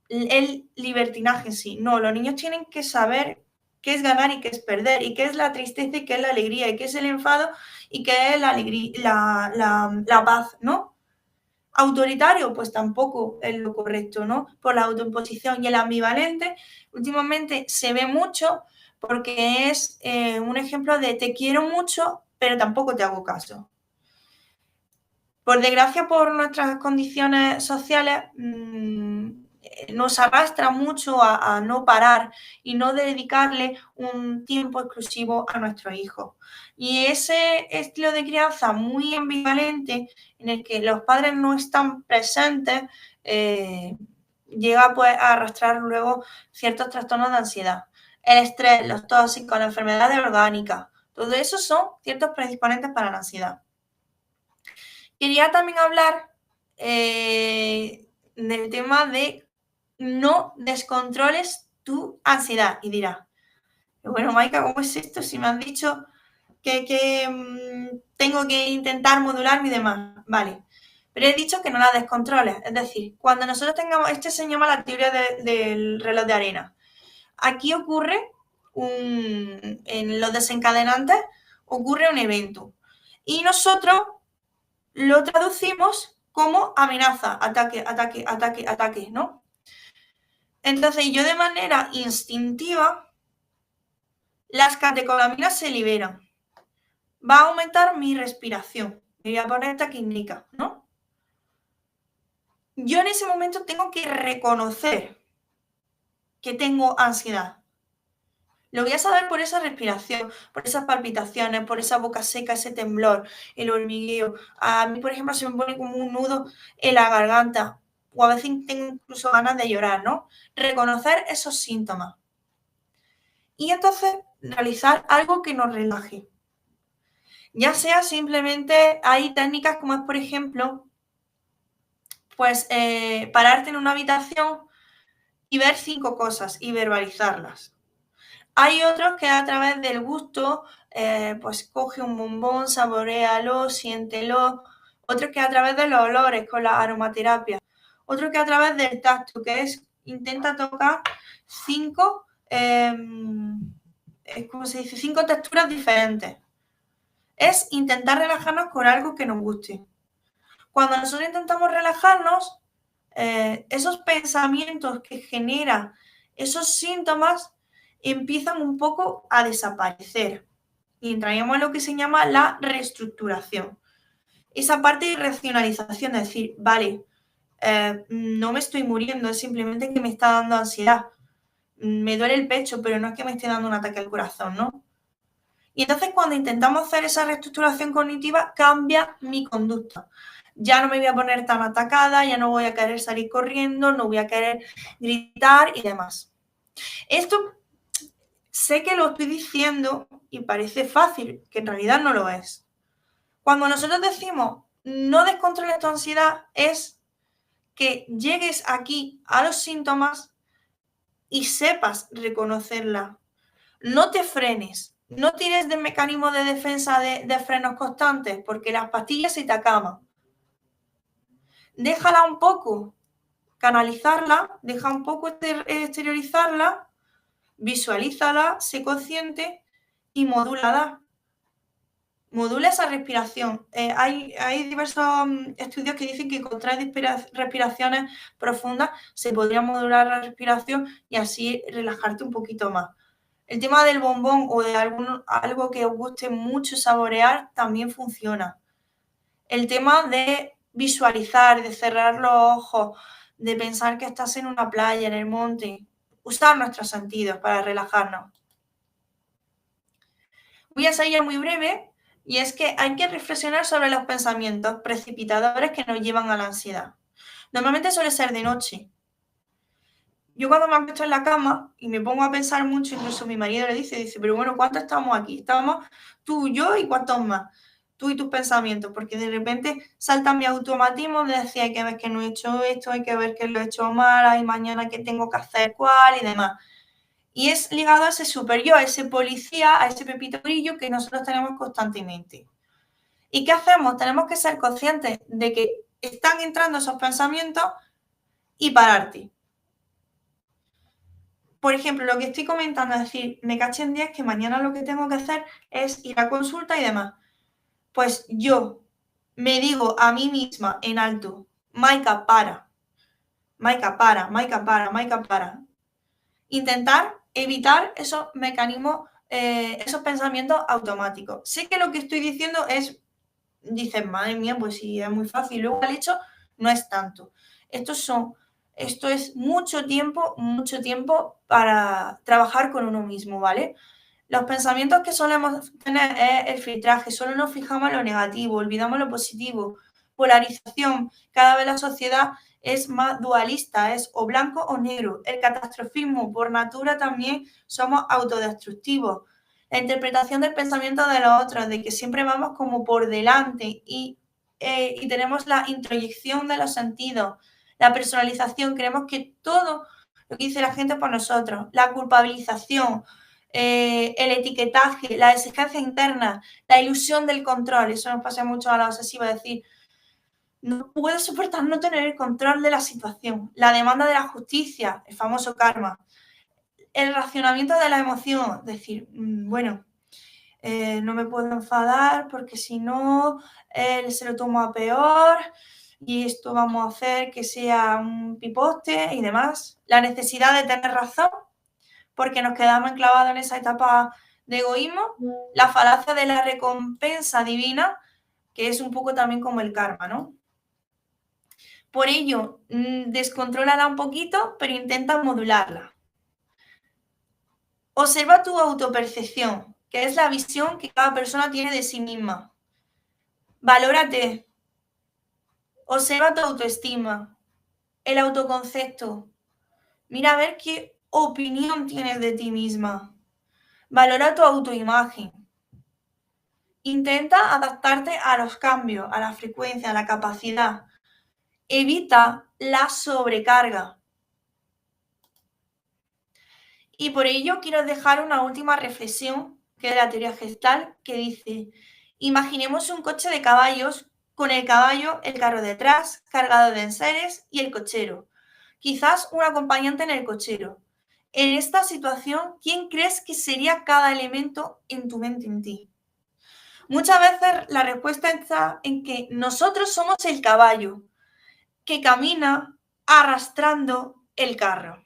el libertinaje en sí. No, los niños tienen que saber qué es ganar y qué es perder, y qué es la tristeza y qué es la alegría, y qué es el enfado y qué es la alegría, la paz, ¿no? Autoritario, pues tampoco es lo correcto, ¿no? Por la autoimposición y el ambivalente, últimamente se ve mucho porque es un ejemplo de te quiero mucho, pero tampoco te hago caso. Por desgracia, por nuestras condiciones sociales, nos arrastra mucho a no parar y no dedicarle un tiempo exclusivo a nuestros hijos. Y ese estilo de crianza muy ambivalente, en el que los padres no están presentes, llega pues a arrastrar luego ciertos trastornos de ansiedad. El estrés, los tóxicos, las enfermedades orgánicas, todo eso son ciertos predisponentes para la ansiedad. Quería también hablar del tema de no descontroles tu ansiedad. Y dirá, bueno, Maika, ¿cómo es esto? Si me han dicho que tengo que intentar modular y demás. Vale, pero he dicho que no la descontroles. Es decir, cuando nosotros tengamos, este se llama la teoría del reloj de arena. Aquí ocurre en los desencadenantes, ocurre un evento. Y nosotros lo traducimos como amenaza, ataque, ataque, ataque, ataque, ¿no? Entonces yo de manera instintiva, las catecolaminas se liberan. Va a aumentar mi respiración. Me voy a poner taquímica, ¿no? Yo en ese momento tengo que reconocer que tengo ansiedad? Lo voy a saber por esa respiración, por esas palpitaciones, por esa boca seca, ese temblor, el hormigueo. A mí, por ejemplo, se me pone como un nudo en la garganta o a veces tengo incluso ganas de llorar, ¿no? Reconocer esos síntomas. Y entonces realizar algo que nos relaje. Ya sea simplemente, hay técnicas como es, por ejemplo, pues pararte en una habitación y ver 5 cosas y verbalizarlas. Hay otros que a través del gusto, pues coge un bombón, saboréalo, siéntelo. Otros que a través de los olores, con la aromaterapia. Otro que a través del tacto, que es intenta tocar 5, ¿cómo se dice? 5 texturas diferentes. Es intentar relajarnos con algo que nos guste. Cuando nosotros intentamos relajarnos, esos pensamientos que generan esos síntomas empiezan un poco a desaparecer y entraríamos en lo que se llama la reestructuración. Esa parte de racionalización, de decir, vale, no me estoy muriendo, es simplemente que me está dando ansiedad. Me duele el pecho, pero no es que me esté dando un ataque al corazón, ¿no? Y entonces cuando intentamos hacer esa reestructuración cognitiva, cambia mi conducta. Ya no me voy a poner tan atacada, ya no voy a querer salir corriendo, no voy a querer gritar y demás. Esto sé que lo estoy diciendo y parece fácil, que en realidad no lo es. Cuando nosotros decimos no descontroles tu ansiedad, es que llegues aquí a los síntomas y sepas reconocerla. No te frenes, no tires del mecanismo de defensa de frenos constantes, porque las pastillas se te acaban. Déjala un poco, canalizarla, deja un poco exteriorizarla, visualízala, sé consciente y modúlala. Modula esa respiración. Hay diversos estudios que dicen que con 3 respiraciones profundas se podría modular la respiración y así relajarte un poquito más. El tema del bombón o de algo que os guste mucho saborear también funciona. El tema de visualizar, de cerrar los ojos, de pensar que estás en una playa, en el monte. Usar nuestros sentidos para relajarnos. Voy a ser ya muy breve y es que hay que reflexionar sobre los pensamientos precipitadores que nos llevan a la ansiedad. Normalmente suele ser de noche. Yo cuando me acuesto en la cama y me pongo a pensar mucho, incluso mi marido le dice, pero bueno, ¿cuántos estamos aquí? Estamos tú, yo y cuántos más. Tú y tus pensamientos, porque de repente saltan mi automatismo de decir, hay que ver que no he hecho esto, hay que ver que lo he hecho mal, hay mañana que tengo que hacer cuál y demás. Y es ligado a ese super-yo, a ese policía, a ese pepito grillo que nosotros tenemos constantemente. ¿Y qué hacemos? Tenemos que ser conscientes de que están entrando esos pensamientos y pararte. Por ejemplo, lo que estoy comentando, es decir, me caché en 10 que mañana lo que tengo que hacer es ir a consulta y demás. Pues yo me digo a mí misma en alto, Maika, para. Maika, para, Maika, para, Maika, para. Intentar evitar esos mecanismos, esos pensamientos automáticos. Sé que lo que estoy diciendo es, dices, madre mía, pues sí, es muy fácil. Luego al hecho no es tanto. Esto es mucho tiempo para trabajar con uno mismo, ¿vale? Los pensamientos que solemos tener es el filtraje, solo nos fijamos en lo negativo, olvidamos lo positivo. Polarización, cada vez la sociedad es más dualista, es o blanco o negro. El catastrofismo, por natura también somos autodestructivos. La interpretación del pensamiento de los otros, de que siempre vamos como por delante y tenemos la introyección de los sentidos, la personalización, creemos que todo lo que dice la gente es por nosotros, la culpabilización, el etiquetaje, la exigencia interna, la ilusión del control, eso nos pasa mucho a la obsesiva, decir, no puedo soportar no tener el control de la situación, la demanda de la justicia, el famoso karma, el racionamiento de la emoción, decir, bueno, no me puedo enfadar porque si no, él se lo toma a peor y esto vamos a hacer que sea un piposte y demás. La necesidad de tener razón porque nos quedamos enclavados en esa etapa de egoísmo. La falacia de la recompensa divina, que es un poco también como el karma, ¿no? Por ello, descontrólala un poquito, pero intenta modularla. Observa tu autopercepción, que es la visión que cada persona tiene de sí misma. Valórate. Observa tu autoestima, el autoconcepto. Mira a ver qué opinión tienes de ti misma. Valora tu autoimagen. Intenta adaptarte a los cambios, a la frecuencia, a la capacidad. Evita la sobrecarga. Y por ello quiero dejar una última reflexión, que es la teoría gestal, que dice, imaginemos un coche de caballos con el caballo, el carro detrás, cargado de enseres y el cochero. Quizás un acompañante en el cochero. En esta situación, ¿quién crees que sería cada elemento en tu mente, en ti? Muchas veces la respuesta está en que nosotros somos el caballo que camina arrastrando el carro.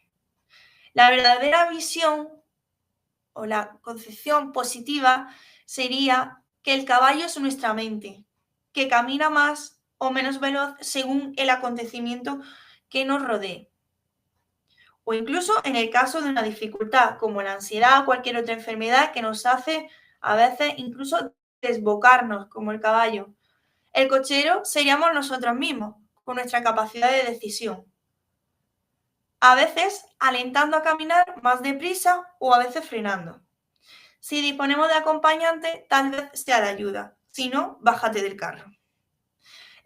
La verdadera visión o la concepción positiva sería que el caballo es nuestra mente, que camina más o menos veloz según el acontecimiento que nos rodee. O incluso en el caso de una dificultad como la ansiedad o cualquier otra enfermedad que nos hace a veces incluso desbocarnos como el caballo. El cochero seríamos nosotros mismos, con nuestra capacidad de decisión. A veces alentando a caminar más deprisa o a veces frenando. Si disponemos de acompañante, tal vez sea de ayuda. Si no, bájate del carro.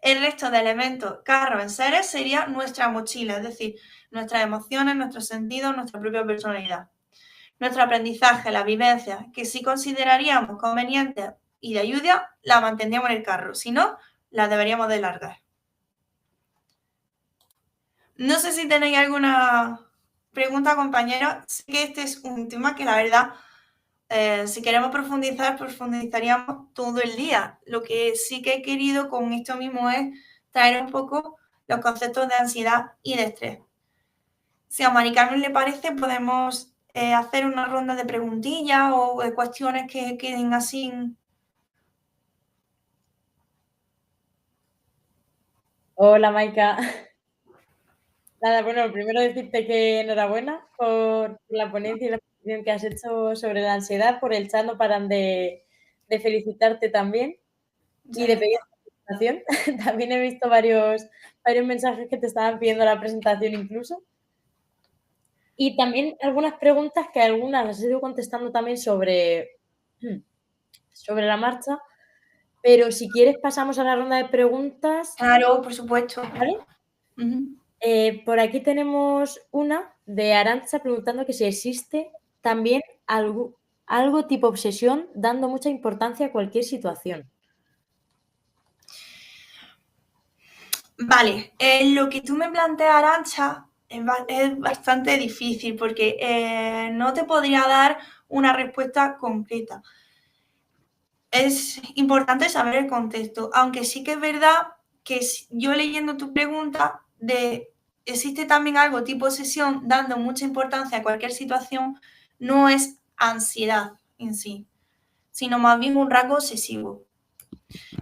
El resto de elementos, carro en seres, sería nuestra mochila, es decir, nuestras emociones, nuestros sentidos, nuestra propia personalidad. Nuestro aprendizaje, la vivencia, que si consideraríamos conveniente y de ayuda, la mantendríamos en el carro. Si no, la deberíamos de largar. No sé si tenéis alguna pregunta, compañera. Sé que este es un tema que la verdad, si queremos profundizar, profundizaríamos todo el día. Lo que sí que he querido con esto mismo es traer un poco los conceptos de ansiedad y de estrés. Si a Mari Carmen le parece, podemos hacer una ronda de preguntillas o de cuestiones que queden así. Hola, Maika. Nada, bueno, lo primero decirte que enhorabuena por la ponencia y la exposición que has hecho sobre la ansiedad, por el chat no paran de felicitarte también y de pedir la presentación. También he visto varios mensajes que te estaban pidiendo la presentación incluso. Y también algunas preguntas que algunas las he ido contestando también sobre la marcha, pero si quieres pasamos a la ronda de preguntas. Claro, por supuesto. ¿Vale? Por aquí tenemos una de Arantxa preguntando que si existe también algo tipo obsesión, dando mucha importancia a cualquier situación. Vale, lo que tú me planteas, Arantxa, es bastante difícil porque no te podría dar una respuesta concreta. Es importante saber el contexto, aunque sí que es verdad que yo leyendo tu pregunta existe también algo tipo obsesión, dando mucha importancia a cualquier situación, no es ansiedad en sí, sino más bien un rasgo obsesivo,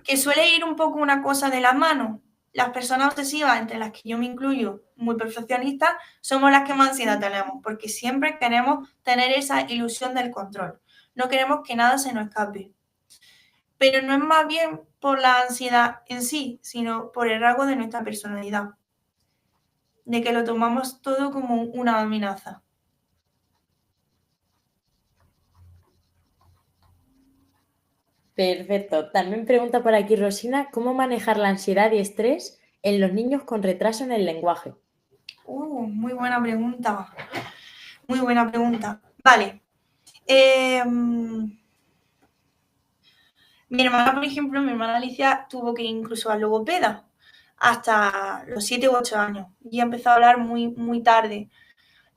que suele ir un poco una cosa de la mano. Las personas obsesivas, entre las que yo me incluyo, muy perfeccionistas, somos las que más ansiedad tenemos, porque siempre queremos tener esa ilusión del control. No queremos que nada se nos escape. Pero no es más bien por la ansiedad en sí, sino por el rasgo de nuestra personalidad, de que lo tomamos todo como una amenaza. Perfecto. También pregunta por aquí Rosina, ¿cómo manejar la ansiedad y estrés en los niños con retraso en el lenguaje? Muy buena pregunta. Muy buena pregunta. Vale. Mi hermana, por ejemplo, mi hermana Alicia tuvo que ir incluso al logopeda hasta los 7 u 8 años y empezó a hablar muy, muy tarde.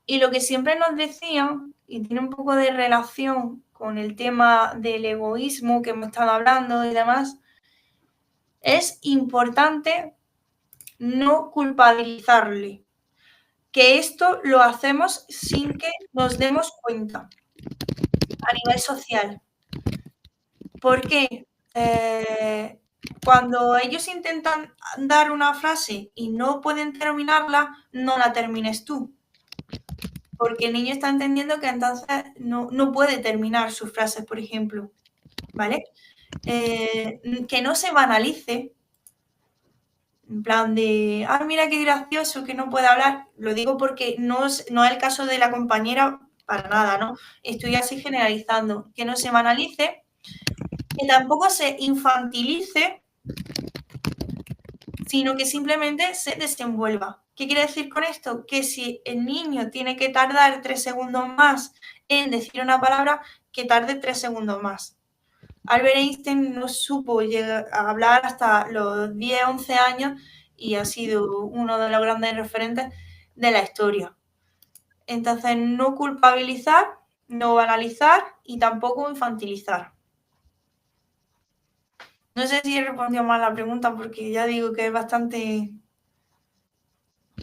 Y lo que siempre nos decían, y tiene un poco de relación con el tema del egoísmo que hemos estado hablando y demás, es importante no culpabilizarle, que esto lo hacemos sin que nos demos cuenta a nivel social. Porque cuando ellos intentan dar una frase y no pueden terminarla, no la termines tú. porque el niño está entendiendo que entonces no puede terminar sus frases, por ejemplo, ¿vale? Que no se banalice, en plan de, ah, mira qué gracioso que no puede hablar. Lo digo porque no es el caso de la compañera para nada, ¿no? Estoy así generalizando. Que no se banalice, que tampoco se infantilice, sino que simplemente se desenvuelva. ¿Qué quiere decir con esto? Que si el niño tiene que tardar 3 segundos más en decir una palabra, que tarde 3 segundos más. Albert Einstein no supo llegar a hablar hasta los 10, 11 años y ha sido uno de los grandes referentes de la historia. Entonces, no culpabilizar, no banalizar y tampoco infantilizar. No sé si he respondido mal la pregunta porque ya digo que es bastante...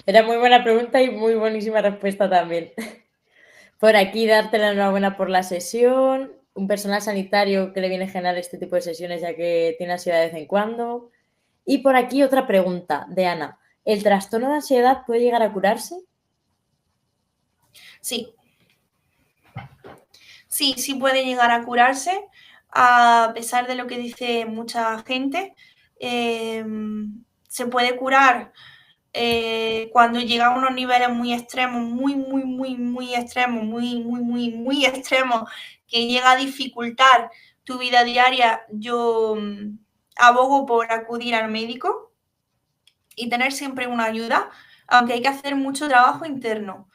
Era muy buena pregunta y muy buenísima respuesta también. Por aquí, darte la enhorabuena por la sesión. Un personal sanitario que le viene genial este tipo de sesiones ya que tiene ansiedad de vez en cuando. Y por aquí otra pregunta de Ana. ¿El trastorno de ansiedad puede llegar a curarse? Sí. Sí puede llegar a curarse, a pesar de lo que dice mucha gente. Se puede curar cuando llega a unos niveles muy extremos, muy extremos, muy extremos, que llega a dificultar tu vida diaria. Yo abogo por acudir al médico y tener siempre una ayuda, aunque hay que hacer mucho trabajo interno.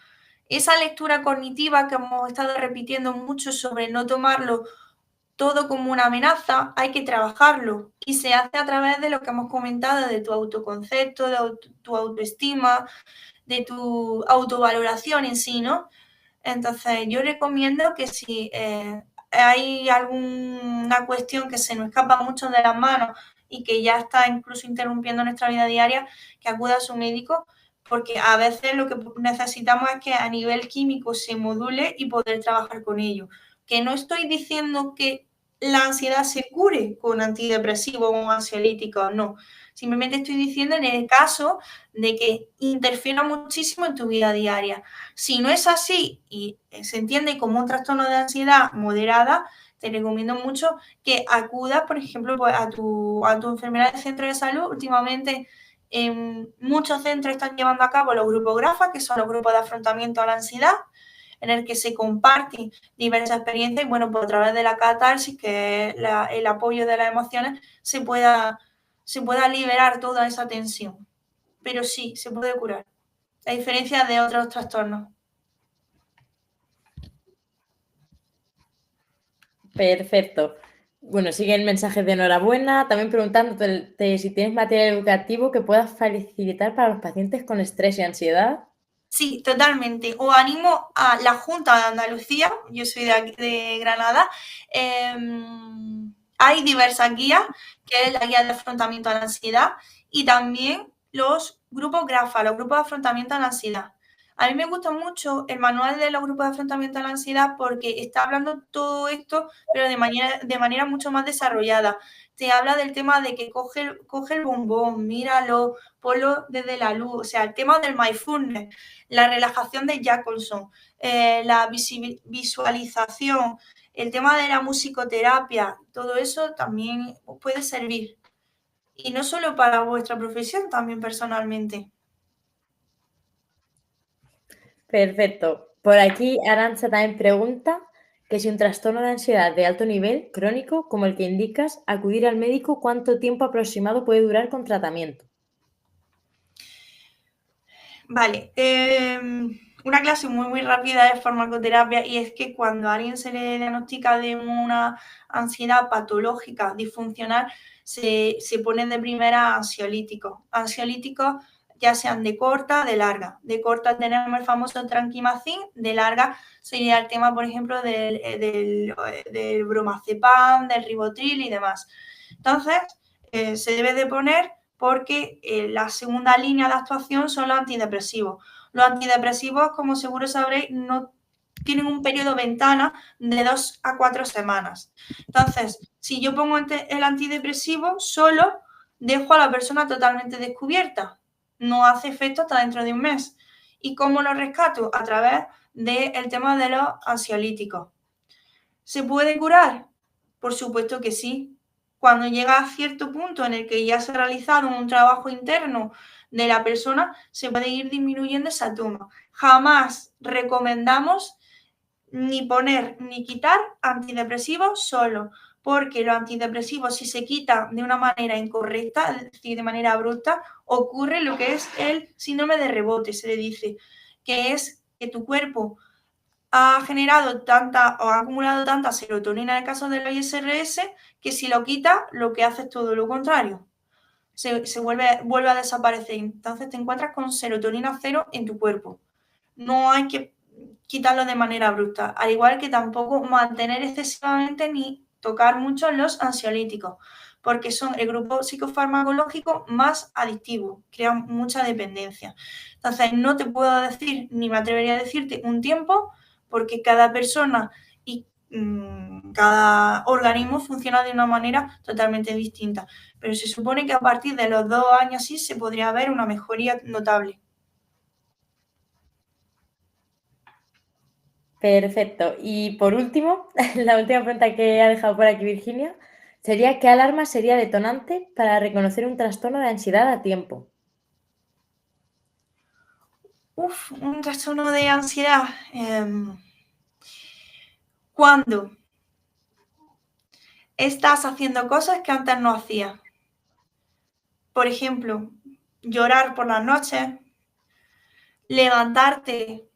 Esa lectura cognitiva que hemos estado repitiendo mucho sobre no tomarlo todo como una amenaza, hay que trabajarlo y se hace a través de lo que hemos comentado, de tu autoconcepto, de tu autoestima, de tu autovaloración en sí, ¿no? Entonces, yo recomiendo que si hay alguna cuestión que se nos escapa mucho de las manos y que ya está incluso interrumpiendo nuestra vida diaria, que acuda a su médico, porque a veces lo que necesitamos es que a nivel químico se module y poder trabajar con ello. Que no estoy diciendo que la ansiedad se cure con antidepresivos o ansiolíticos, no. Simplemente estoy diciendo en el caso de que interfiera muchísimo en tu vida diaria. Si no es así y se entiende como un trastorno de ansiedad moderada, te recomiendo mucho que acudas, por ejemplo, pues, a tu enfermera de centro de salud. Últimamente, en muchos centros están llevando a cabo los grupos GRAFA, que son los grupos de afrontamiento a la ansiedad, en el que se comparten diversas experiencias y, bueno, pues a través de la catarsis, que es el apoyo de las emociones, se pueda liberar toda esa tensión. Pero sí, se puede curar, a diferencia de otros trastornos. Perfecto. Bueno, siguen mensajes de enhorabuena, también preguntándote si tienes material educativo que puedas facilitar para los pacientes con estrés y ansiedad. Sí, totalmente. Os animo a la Junta de Andalucía, yo soy de aquí, de Granada. Hay diversas guías, que es la guía de afrontamiento a la ansiedad, y también los grupos GRAFA, los grupos de afrontamiento a la ansiedad. A mí me gusta mucho el manual de los grupos de afrontamiento a la ansiedad porque está hablando todo esto, pero de manera mucho más desarrollada. Te habla del tema de que coge el bombón, míralo, ponlo desde la luz, o sea, el tema del mindfulness, la relajación de Jacobson, la visualización, el tema de la musicoterapia, todo eso también os puede servir. Y no solo para vuestra profesión, también personalmente. Perfecto. Por aquí Arantxa también pregunta que si un trastorno de ansiedad de alto nivel, crónico, como el que indicas, acudir al médico, ¿cuánto tiempo aproximado puede durar con tratamiento? Vale, una clase muy rápida de farmacoterapia, y es que cuando a alguien se le diagnostica de una ansiedad patológica disfuncional, se ponen de primera ansiolíticos. Ansiolíticos ya sean de corta, de larga. De corta tenemos el famoso tranquimacín, de larga sería el tema, por ejemplo, del bromazepam, del ribotril y demás. Entonces, se debe de poner porque la segunda línea de actuación son los antidepresivos. Los antidepresivos, como seguro sabréis, no tienen un periodo ventana de 2 a 4 semanas. Entonces, si yo pongo el antidepresivo, solo dejo a la persona totalmente descubierta. No hace efecto hasta dentro de un mes. ¿Y cómo lo rescato? A través del tema de los ansiolíticos. ¿Se puede curar? Por supuesto que sí. Cuando llega a cierto punto en el que ya se ha realizado un trabajo interno de la persona, se puede ir disminuyendo esa toma. Jamás recomendamos ni poner ni quitar antidepresivos solo, porque los antidepresivos, si se quitan de una manera incorrecta, es decir, de manera abrupta, ocurre lo que es el síndrome de rebote, se le dice, que es que tu cuerpo ha generado tanta o ha acumulado tanta serotonina en el caso de los ISRS que si lo quita, lo que hace es todo lo contrario. Se vuelve a desaparecer. Entonces te encuentras con serotonina cero en tu cuerpo. No hay que quitarlo de manera abrupta. Al igual que tampoco mantener excesivamente ni tocar mucho los ansiolíticos, porque son el grupo psicofarmacológico más adictivo, crean mucha dependencia. Entonces no te puedo decir, ni me atrevería a decirte un tiempo, porque cada persona y cada organismo funciona de una manera totalmente distinta. Pero se supone que a partir de los 2 años sí se podría ver una mejoría notable. Perfecto. Y por último, la última pregunta que ha dejado por aquí Virginia sería: ¿qué alarma sería detonante para reconocer un trastorno de ansiedad a tiempo? Un trastorno de ansiedad. Cuando estás haciendo cosas que antes no hacías. Por ejemplo, llorar por las noches, levantarte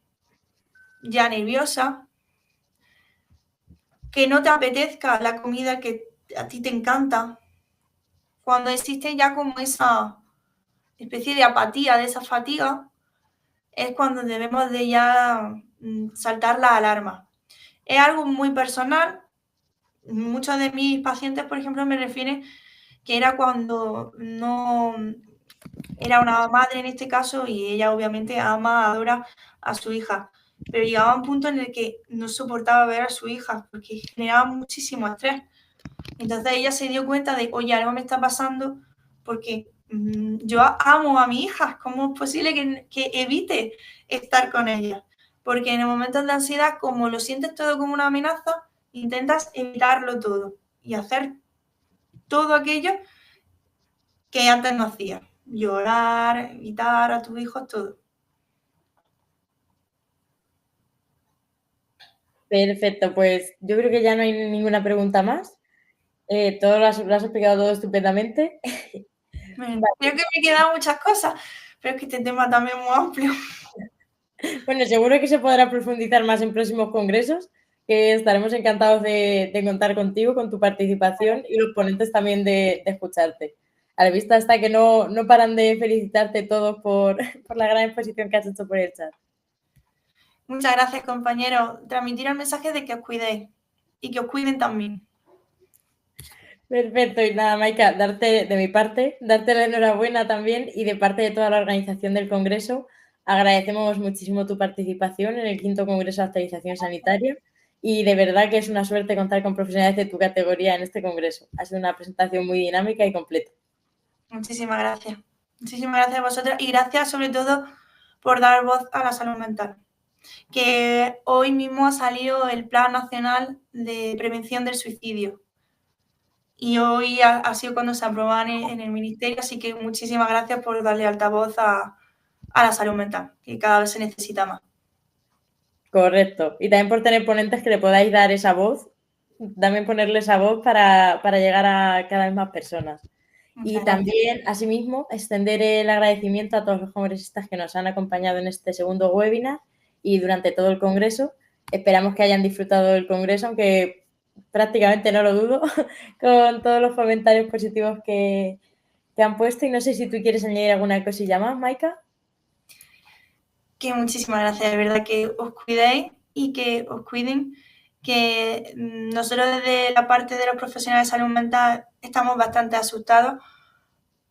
ya nerviosa, que no te apetezca la comida que a ti te encanta. Cuando existe ya como esa especie de apatía, de esa fatiga, es cuando debemos de ya saltar la alarma. Es algo muy personal. Muchos de mis pacientes, por ejemplo, me refieren que era cuando no era una madre en este caso y ella obviamente ama, adora a su hija, pero llegaba a un punto en el que no soportaba ver a su hija porque generaba muchísimo estrés. Entonces ella se dio cuenta de, oye, algo me está pasando porque yo amo a mi hija, ¿cómo es posible que evite estar con ella? Porque en el momento de ansiedad, como lo sientes todo como una amenaza, intentas evitarlo todo y hacer todo aquello que antes no hacías. Llorar, evitar a tus hijos, todo. Perfecto, pues yo creo que ya no hay ninguna pregunta más. Todo lo has explicado todo estupendamente. Bueno, Vale. creo que me quedan muchas cosas, pero es que este tema también es muy amplio. Bueno, seguro que se podrá profundizar más en próximos congresos, que estaremos encantados de contar contigo, con tu participación y los ponentes también de escucharte. A la vista está que no paran de felicitarte todos por la gran exposición que has hecho por el chat. Muchas gracias, compañeros. Transmitir el mensaje de que os cuidéis y que os cuiden también. Perfecto, y nada, Maika, de mi parte, darte la enhorabuena también y de parte de toda la organización del Congreso, agradecemos muchísimo tu participación en el 5º Congreso de Actualización Sanitaria y de verdad que es una suerte contar con profesionales de tu categoría en este Congreso. Ha sido una presentación muy dinámica y completa. Muchísimas gracias. Muchísimas gracias a vosotros y gracias sobre todo por dar voz a la salud mental. Que hoy mismo ha salido el Plan Nacional de Prevención del Suicidio. Y hoy ha sido cuando se aproban en el Ministerio, así que muchísimas gracias por darle altavoz a la salud mental, que cada vez se necesita más. Correcto. Y también por tener ponentes que le podáis dar esa voz, también ponerle esa voz para llegar a cada vez más personas. Y también, asimismo, extender el agradecimiento a todos los congresistas que nos han acompañado en este segundo webinar y durante todo el congreso. Esperamos que hayan disfrutado del congreso, aunque prácticamente no lo dudo, con todos los comentarios positivos que han puesto. Y no sé si tú quieres añadir alguna cosilla más, Maika. Que muchísimas gracias, de verdad, que os cuidéis y que os cuiden, que nosotros desde la parte de los profesionales de salud mental estamos bastante asustados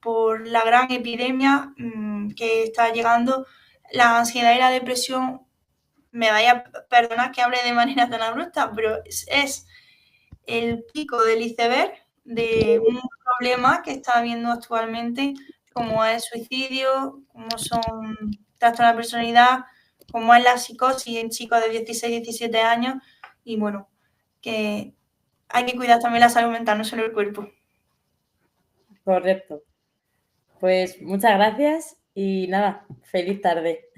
por la gran epidemia que está llegando. La ansiedad y la depresión, me vaya a perdonar que hable de manera tan abrupta, pero es el pico del iceberg de un problema que está habiendo actualmente, como es el suicidio, como son trastornos de personalidad, cómo es la psicosis en chicos de 16, 17 años y bueno, que hay que cuidar también la salud mental, no solo el cuerpo. Correcto. Pues muchas gracias y nada, feliz tarde.